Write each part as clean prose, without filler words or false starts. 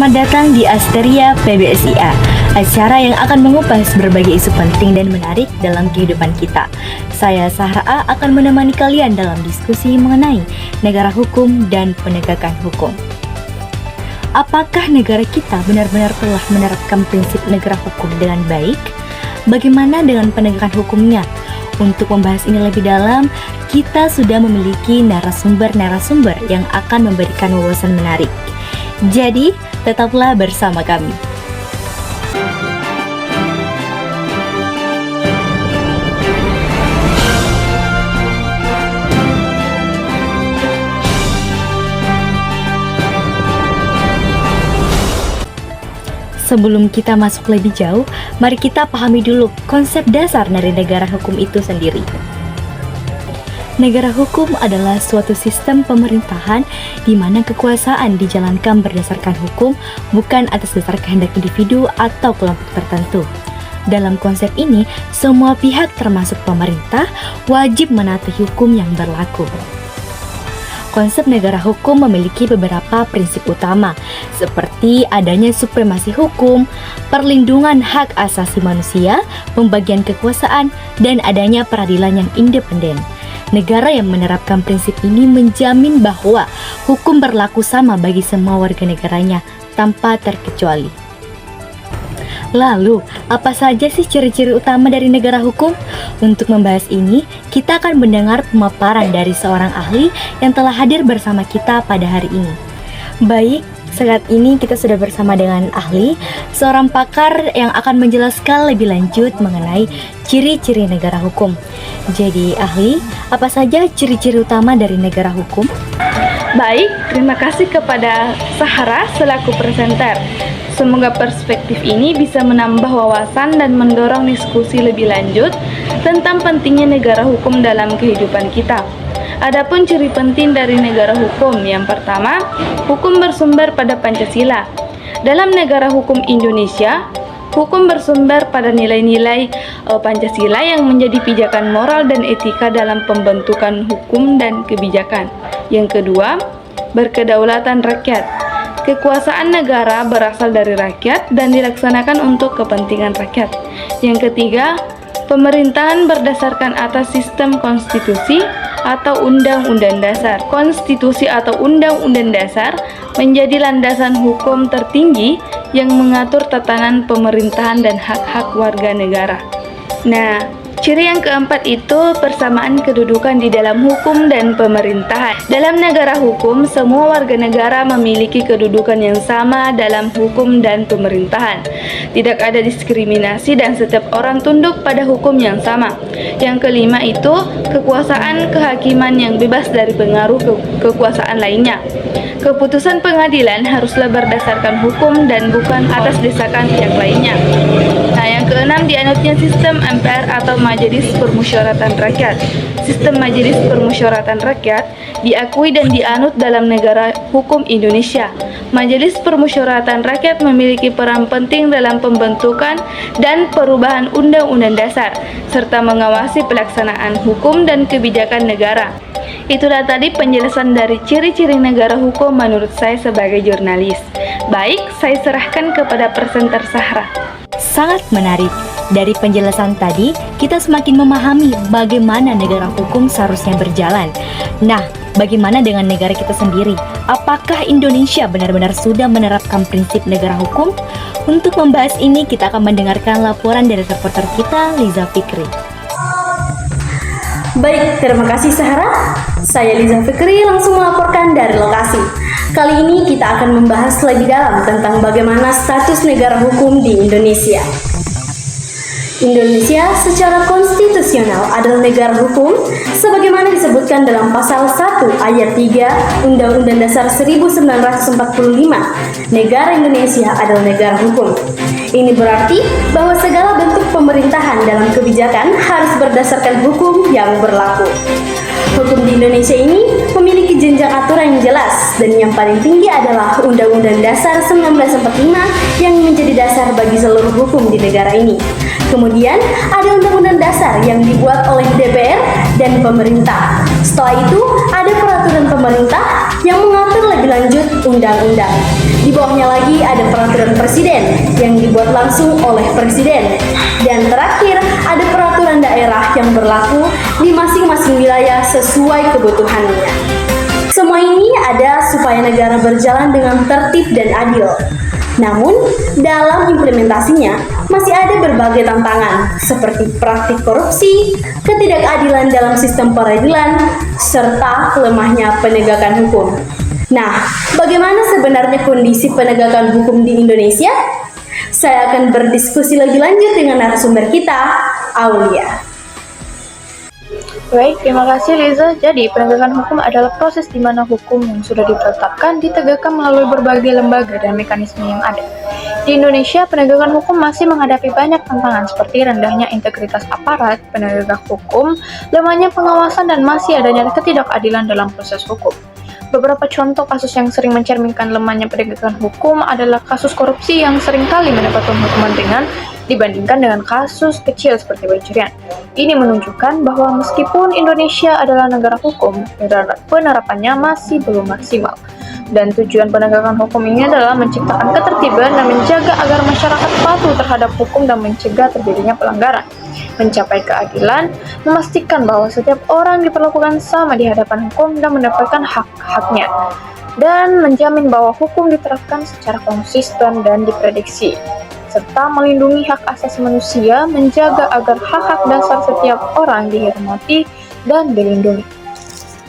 Selamat datang di Asteria PBSIA, acara yang akan mengupas berbagai isu penting dan menarik dalam kehidupan kita. Saya Sahra A akan menemani kalian dalam diskusi mengenai negara hukum dan penegakan hukum. Apakah negara kita benar-benar telah menerapkan prinsip negara hukum dengan baik? Bagaimana dengan penegakan hukumnya? Untuk membahas ini lebih dalam, kita sudah memiliki narasumber-narasumber yang akan memberikan wawasan menarik. Jadi, tetaplah bersama kami. Sebelum kita masuk lebih jauh, mari kita pahami dulu konsep dasar dari negara hukum itu sendiri. Negara hukum adalah suatu sistem pemerintahan di mana kekuasaan dijalankan berdasarkan hukum, bukan atas dasar kehendak individu atau kelompok tertentu. Dalam konsep ini, semua pihak termasuk pemerintah wajib menaati hukum yang berlaku. Konsep negara hukum memiliki beberapa prinsip utama, seperti adanya supremasi hukum, perlindungan hak asasi manusia, pembagian kekuasaan, dan adanya peradilan yang independen. Negara yang menerapkan prinsip ini menjamin bahwa hukum berlaku sama bagi semua warga negaranya tanpa terkecuali. Lalu, apa saja sih ciri-ciri utama dari negara hukum? Untuk membahas ini, kita akan mendengar pemaparan dari seorang ahli yang telah hadir bersama kita pada hari ini. Baik, saat ini kita sudah bersama dengan ahli, seorang pakar yang akan menjelaskan lebih lanjut mengenai ciri-ciri negara hukum. Jadi, ahli, apa saja ciri-ciri utama dari negara hukum? Baik, terima kasih kepada Sahra selaku presenter. Semoga perspektif ini bisa menambah wawasan dan mendorong diskusi lebih lanjut tentang pentingnya negara hukum dalam kehidupan kita. Adapun ciri penting dari negara hukum, yang pertama, hukum bersumber pada Pancasila. Dalam negara hukum Indonesia, hukum bersumber pada nilai-nilai Pancasila yang menjadi pijakan moral dan etika dalam pembentukan hukum dan kebijakan. Yang kedua, berkedaulatan rakyat. Kekuasaan negara berasal dari rakyat dan dilaksanakan untuk kepentingan rakyat. Yang ketiga, pemerintahan berdasarkan atas sistem konstitusi atau undang-undang dasar. Konstitusi atau undang-undang dasar menjadi landasan hukum tertinggi yang mengatur tatanan pemerintahan dan hak-hak warga negara. Nah, ciri yang keempat itu persamaan kedudukan di dalam hukum dan pemerintahan. Dalam negara hukum, semua warga negara memiliki kedudukan yang sama dalam hukum dan pemerintahan. Tidak ada diskriminasi dan setiap orang tunduk pada hukum yang sama. Yang kelima itu kekuasaan kehakiman yang bebas dari pengaruh kekuasaan lainnya. Keputusan pengadilan haruslah berdasarkan hukum dan bukan atas desakan pihak lainnya. Nah, yang keenam dianutnya sistem MPR atau Majelis Permusyawaratan Rakyat. Sistem Majelis Permusyawaratan Rakyat diakui dan dianut dalam negara hukum Indonesia. Majelis Permusyawaratan Rakyat memiliki peran penting dalam pembentukan dan perubahan undang-undang dasar, serta mengawasi pelaksanaan hukum dan kebijakan negara. Itulah tadi penjelasan dari ciri-ciri negara hukum menurut saya sebagai jurnalis. Baik, saya serahkan kepada presenter Sahra. Sangat menarik. Dari penjelasan tadi, kita semakin memahami bagaimana negara hukum seharusnya berjalan. Nah, bagaimana dengan negara kita sendiri? Apakah Indonesia benar-benar sudah menerapkan prinsip negara hukum? Untuk membahas ini, kita akan mendengarkan laporan dari reporter kita, Liza Fikri. Baik, terima kasih Sahra. Saya Liza Fikri langsung melaporkan dari lokasi. Kali ini kita akan membahas lebih dalam tentang bagaimana status negara hukum di Indonesia. Indonesia secara konstitusional adalah negara hukum sebagaimana disebutkan dalam pasal 1 ayat 3 Undang-Undang Dasar 1945. Negara Indonesia adalah negara hukum. Ini berarti bahwa segala bentuk pemerintahan dalam kebijakan harus berdasarkan hukum yang berlaku. Hukum di Indonesia ini memiliki jenjang aturan yang jelas dan yang paling tinggi adalah Undang-Undang Dasar 1945 yang menjadi dasar bagi seluruh hukum di negara ini. Kemudian ada Undang-Undang Dasar yang dibuat oleh DPR dan pemerintah. Setelah itu ada peraturan pemerintah yang mengatur lebih lanjut undang-undang. Di bawahnya lagi ada peraturan presiden yang dibuat langsung oleh presiden. Dan terakhir ada peraturan daerah yang berlaku di masing-masing wilayah sesuai kebutuhannya. Semua ini ada supaya negara berjalan dengan tertib dan adil. Namun, dalam implementasinya masih ada berbagai tantangan seperti praktik korupsi, ketidakadilan dalam sistem peradilan, serta lemahnya penegakan hukum. Nah, bagaimana sebenarnya kondisi penegakan hukum di Indonesia? Saya akan berdiskusi lebih lanjut dengan narasumber kita, Aulia. Baik, terima kasih Liza. Jadi, penegakan hukum adalah proses di mana hukum yang sudah ditetapkan ditegakkan melalui berbagai lembaga dan mekanisme yang ada. Di Indonesia, penegakan hukum masih menghadapi banyak tantangan seperti rendahnya integritas aparat penegak hukum, lemahnya pengawasan, dan masih adanya ketidakadilan dalam proses hukum. Beberapa contoh kasus yang sering mencerminkan lemahnya penegakan hukum adalah kasus korupsi yang seringkali mendapatkan hukuman ringan dibandingkan dengan kasus kecil seperti pencurian. Ini menunjukkan bahwa meskipun Indonesia adalah negara hukum, penerapannya masih belum maksimal. Dan tujuan penegakan hukum ini adalah menciptakan ketertiban dan menjaga agar masyarakat patuh terhadap hukum dan mencegah terjadinya pelanggaran. Mencapai keadilan, memastikan bahwa setiap orang diperlakukan sama di hadapan hukum dan mendapatkan hak-haknya, dan menjamin bahwa hukum diterapkan secara konsisten dan diprediksi, serta melindungi hak asasi manusia, menjaga agar hak-hak dasar setiap orang dihormati dan dilindungi.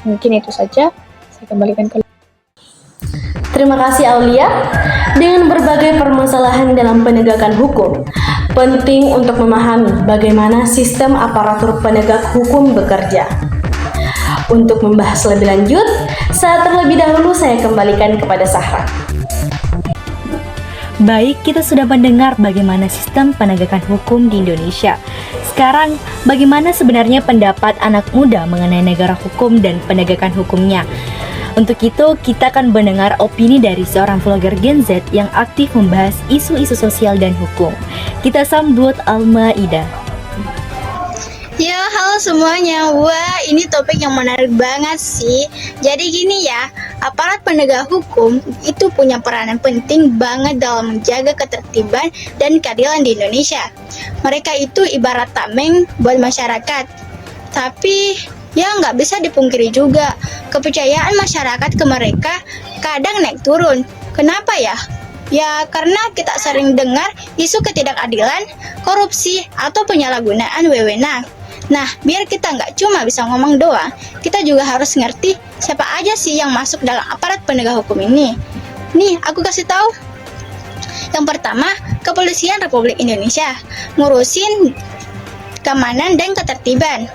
Mungkin itu saja, saya kembalikan ke Terima kasih Aulia. Dengan berbagai permasalahan dalam penegakan hukum, penting untuk memahami bagaimana sistem aparatur penegak hukum bekerja. Untuk membahas lebih lanjut, terlebih dahulu saya kembalikan kepada Sahra. Baik, kita sudah mendengar bagaimana sistem penegakan hukum di Indonesia. Sekarang, bagaimana sebenarnya pendapat anak muda mengenai negara hukum dan penegakan hukumnya? Untuk itu, kita akan mendengar opini dari seorang vlogger Gen Z yang aktif membahas isu-isu sosial dan hukum. Kita sambut Alma Ida. Ya, halo semuanya. Wah, ini topik yang menarik banget sih. Jadi gini ya, aparat penegak hukum itu punya peranan penting banget dalam menjaga ketertiban dan keadilan di Indonesia. Mereka itu ibarat tameng buat masyarakat. Tapi ya nggak bisa dipungkiri juga, kepercayaan masyarakat ke mereka kadang naik turun. Kenapa ya? Ya karena kita sering dengar isu ketidakadilan, korupsi, atau penyalahgunaan wewenang. Nah, biar kita nggak cuma bisa ngomong doang, kita juga harus ngerti siapa aja sih yang masuk dalam aparat penegak hukum ini. Nih, aku kasih tahu. Yang pertama, Kepolisian Republik Indonesia, ngurusin keamanan dan ketertiban.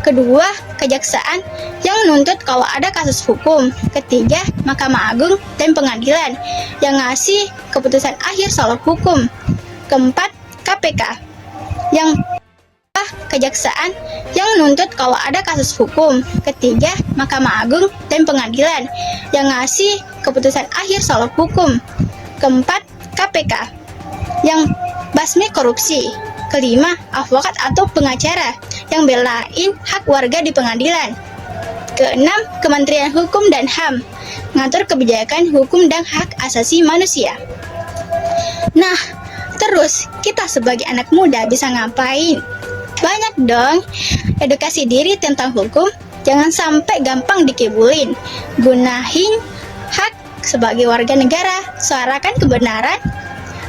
Kedua, Kejaksaan yang nuntut kalau ada kasus hukum. Ketiga, Mahkamah Agung dan Pengadilan yang ngasih keputusan akhir soal hukum. Keempat, KPK yang Kejaksaan yang nuntut kalau ada kasus hukum. Ketiga, Mahkamah Agung dan Pengadilan yang ngasih keputusan akhir soal hukum. Keempat, KPK yang basmi korupsi. Kelima, advokat atau pengacara yang belain hak warga di pengadilan. Keenam, Kementerian Hukum dan HAM ngatur kebijakan hukum dan hak asasi manusia. Nah, terus kita sebagai anak muda bisa ngapain? Banyak dong, edukasi diri tentang hukum, jangan sampai gampang dikibulin. Gunain hak sebagai warga negara, suarakan kebenaran,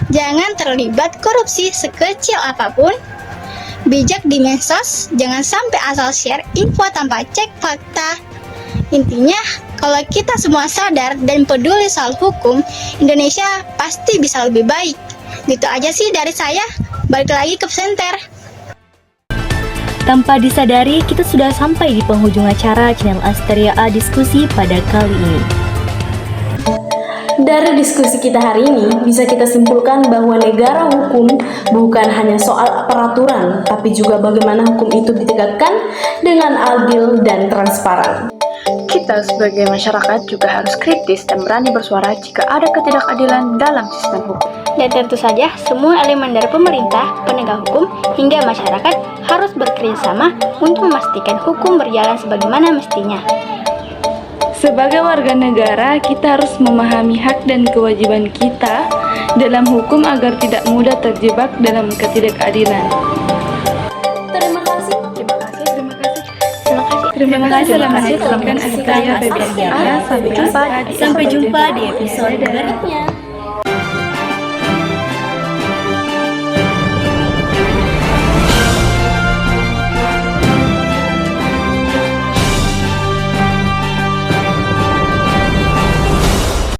jangan terlibat korupsi sekecil apapun. Bijak di medsos, jangan sampai asal share info tanpa cek fakta. Intinya, kalau kita semua sadar dan peduli soal hukum, Indonesia pasti bisa lebih baik. Gitu aja sih dari saya, balik lagi ke presenter. Tanpa disadari, kita sudah sampai di penghujung acara channel Asteria A Diskusi pada kali ini. Dari diskusi kita hari ini, bisa kita simpulkan bahwa negara hukum bukan hanya soal peraturan, tapi juga bagaimana hukum itu ditegakkan dengan adil dan transparan. Kita sebagai masyarakat juga harus kritis dan berani bersuara jika ada ketidakadilan dalam sistem hukum. Dan tentu saja, semua elemen dari pemerintah, penegak hukum, hingga masyarakat harus bekerjasama untuk memastikan hukum berjalan sebagaimana mestinya. Sebagai warga negara, kita harus memahami hak dan kewajiban kita dalam hukum agar tidak mudah terjebak dalam ketidakadilan. Terima kasih. Terima kasih telah menonton Askaya Febian. Sampai jumpa di episode berikutnya.